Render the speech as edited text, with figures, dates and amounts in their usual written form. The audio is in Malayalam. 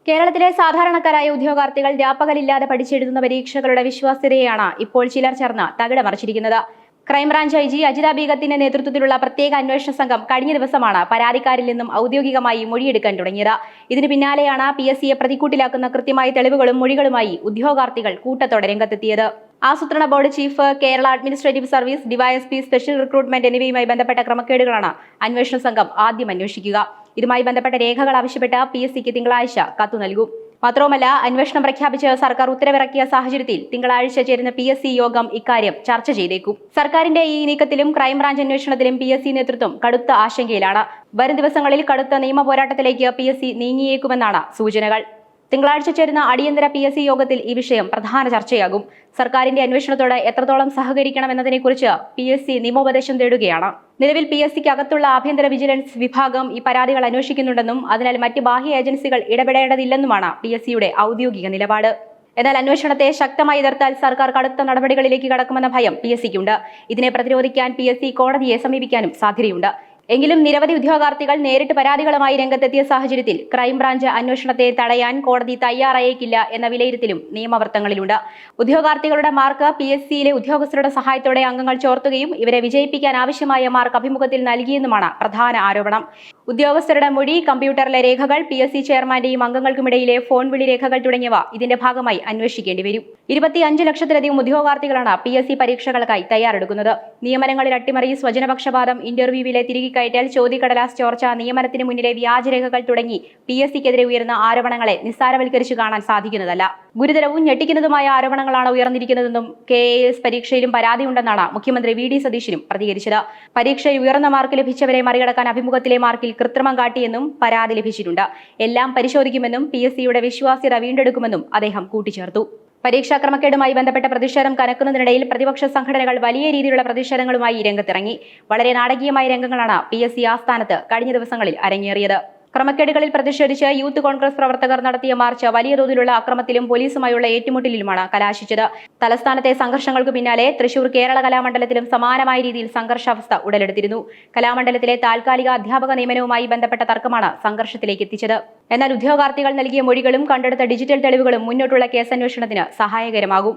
കേരളത്തിലെ സാധാരണക്കാരായ ഉദ്യോഗാർത്ഥികൾ രാപ്പകലില്ലാതെ പഠിച്ചെഴുതുന്ന പരീക്ഷകളുടെ വിശ്വാസ്യതയെയാണ് ഇപ്പോൾ ചിലർ ചേർന്ന് തകിടമറിച്ചിരിക്കുന്നത്. ക്രൈംബ്രാഞ്ച് ഐജി അജിത ബീഗത്തിന്റെ നേതൃത്വത്തിലുള്ള പ്രത്യേക അന്വേഷണ സംഘം കഴിഞ്ഞ ദിവസമാണ് പരാതിക്കാരിൽ നിന്നും ഔദ്യോഗികമായി മൊഴിയെടുക്കാൻ തുടങ്ങിയത്. ഇതിന് പിന്നാലെയാണ് PSCയെ പ്രതിക്കൂട്ടിലാക്കുന്ന കൃത്യമായ തെളിവുകളും മൊഴികളുമായി ഉദ്യോഗാർത്ഥികൾ കൂട്ടത്തോടെ രംഗത്തെത്തിയത്. ആസൂത്രണ board chief, Kerala administrative service, DYSP, special recruitment എന്നിവയുമായി ബന്ധപ്പെട്ട ക്രമക്കേടുകളാണ് അന്വേഷണ സംഘം ആദ്യം അന്വേഷിക്കുക. ഇതുമായി ബന്ധപ്പെട്ട രേഖകൾ ആവശ്യപ്പെട്ട് PSCക്ക് തിങ്കളാഴ്ച കത്തു നൽകും. മാത്രവുമല്ല, അന്വേഷണം പ്രഖ്യാപിച്ച് സർക്കാർ ഉത്തരവിറക്കിയ സാഹചര്യത്തിൽ തിങ്കളാഴ്ച ചേരുന്ന PSC യോഗം ഇക്കാര്യം ചർച്ച ചെയ്തേക്കും. സർക്കാരിന്റെ ഈ നീക്കത്തിലും ക്രൈംബ്രാഞ്ച് അന്വേഷണത്തിലും PSC നേതൃത്വം കടുത്ത ആശങ്കയിലാണ്. വരും ദിവസങ്ങളിൽ കടുത്ത നിയമ പോരാട്ടത്തിലേക്ക് PSC നീങ്ങിയേക്കുമെന്നാണ് സൂചനകൾ. തിങ്കളാഴ്ച ചേരുന്ന അടിയന്തര PSC യോഗത്തിൽ ഈ വിഷയം പ്രധാന ചർച്ചയാകും. സർക്കാരിന്റെ അന്വേഷണത്തോട് എത്രത്തോളം സഹകരിക്കണം എന്നതിനെക്കുറിച്ച് PSC നിയമോപദേശം തേടുകയാണ്. നിലവിൽ PSCക്ക് അകത്തുള്ള ആഭ്യന്തര വിജിലൻസ് വിഭാഗം ഈ പരാതികൾ അന്വേഷിക്കുന്നുണ്ടെന്നും അതിനാൽ മറ്റ് ബാഹ്യ ഏജൻസികൾ ഇടപെടേണ്ടതില്ലെന്നുമാണ് PSCയുടെ ഔദ്യോഗിക നിലപാട്. എന്നാൽ അന്വേഷണത്തെ ശക്തമായി എതിർത്താൽ സർക്കാർ കടുത്ത നടപടികളിലേക്ക് കടക്കുമെന്ന ഭയം PSCക്കുണ്ട്. ഇതിനെ പ്രതിരോധിക്കാൻ PSC കോടതിയെ സമീപിക്കാനും സാധ്യതയുണ്ട്. എങ്കിലും നിരവധി ഉദ്യോഗാർത്ഥികൾ നേരിട്ട് പരാതികളുമായി രംഗത്തെത്തിയ സാഹചര്യത്തിൽ ക്രൈംബ്രാഞ്ച് അന്വേഷണത്തെ തടയാൻ കോടതി തയ്യാറായേക്കില്ല എന്ന വിലയിരുത്തലും നിയമവൃത്തങ്ങളിലുണ്ട്. ഉദ്യോഗാർത്ഥികളുടെ മാർക്ക് PSCയിലെ ഉദ്യോഗസ്ഥരുടെ സഹായത്തോടെ അംഗങ്ങൾ ചോർത്തുകയും ഇവരെ വിജയിപ്പിക്കാൻ ആവശ്യമായ മാർക്ക് അഭിമുഖത്തിൽ നൽകിയെന്നുമാണ് പ്രധാന ആരോപണം. ഉദ്യോഗസ്ഥരുടെ മൊഴി, കമ്പ്യൂട്ടറിലെ രേഖകൾ, PSC ചെയർമാന്റെയും അംഗങ്ങൾക്കുമിടയിലെ ഫോൺ വിളി രേഖകൾ തുടങ്ങിയവ ഇതിന്റെ ഭാഗമായി അന്വേഷിക്കേണ്ടി വരും. 25 ലക്ഷത്തിലധികം ഉദ്യോഗാർത്ഥികളാണ് PSC പരീക്ഷകൾക്കായി തയ്യാറെടുക്കുന്നത്. നിയമനങ്ങളിൽ അട്ടിമറി, സ്വജനപക്ഷപാതം, ഇന്റർവ്യൂവിലെ തിരികെക്കയറ്റൽ, ചോദ്യക്കടലാസ് ചോർച്ച, നിയമനത്തിന് മുന്നിലെ വ്യാജരേഖകൾ തുടങ്ങി PSCക്കെതിരെ ഉയർന്ന ആരോപണങ്ങളെ നിസ്സാരവൽക്കരിച്ചു കാണാൻ സാധിക്കുന്നതല്ല. ഗുരുതരവും ഞെട്ടിക്കുന്നതുമായ ആരോപണങ്ങളാണ് ഉയർന്നിരിക്കുന്നതെന്നും KAS പരീക്ഷയിലും പരാതിയുണ്ടെന്നാണ് മുഖ്യമന്ത്രി VD സതീശനും പ്രതികരിച്ചത്. പരീക്ഷയിൽ ഉയർന്ന മാർക്ക് ലഭിച്ചവരെ മറികടക്കാൻ അഭിമുഖത്തിലെ മാർക്കിൽ കൃത്രിമം കാട്ടിയെന്നും പരാതി ലഭിച്ചിട്ടുണ്ട്. എല്ലാം പരിശോധിക്കുമെന്നും PSCയുടെ വിശ്വാസ്യത വീണ്ടെടുക്കുമെന്നും അദ്ദേഹം കൂട്ടിച്ചേർത്തു. പരീക്ഷാ ക്രമക്കേടുമായി ബന്ധപ്പെട്ട പ്രതിഷേധം കനക്കുന്നതിനിടയിൽ പ്രതിപക്ഷ സംഘടനകൾ വലിയ രീതിയിലുള്ള പ്രതിഷേധങ്ങളുമായി രംഗത്തിറങ്ങി. വളരെ നാടകീയമായ രംഗങ്ങളാണ് PSC ആസ്ഥാനത്ത് കഴിഞ്ഞ ദിവസങ്ങളിൽ അരങ്ങേറിയത്. ക്രമക്കേടുകളിൽ പ്രതിഷേധിച്ച് യൂത്ത് കോൺഗ്രസ് പ്രവർത്തകർ നടത്തിയ മാർച്ച് വലിയ തോതിലുള്ള അക്രമത്തിലും പോലീസുമായുള്ള ഏറ്റുമുട്ടലിലുമാണ് കലാശിച്ചത്. തലസ്ഥാനത്തെ സംഘർഷങ്ങൾക്ക് പിന്നാലെ തൃശൂർ കേരള കലാമണ്ഡലത്തിലും സമാനമായ രീതിയിൽ സംഘർഷാവസ്ഥ ഉടലെടുത്തിരുന്നു. കലാമണ്ഡലത്തിലെ താൽക്കാലിക അധ്യാപക നിയമനവുമായി ബന്ധപ്പെട്ട തർക്കമാണ് സംഘർഷത്തിലേക്ക് എത്തിച്ചത്. എന്നാൽ ഉദ്യോഗാർത്ഥികൾ നൽകിയ മൊഴികളും കണ്ടെടുത്ത ഡിജിറ്റൽ തെളിവുകളും മുന്നോട്ടുള്ള കേസന്വേഷണത്തിന് സഹായകരമാകും.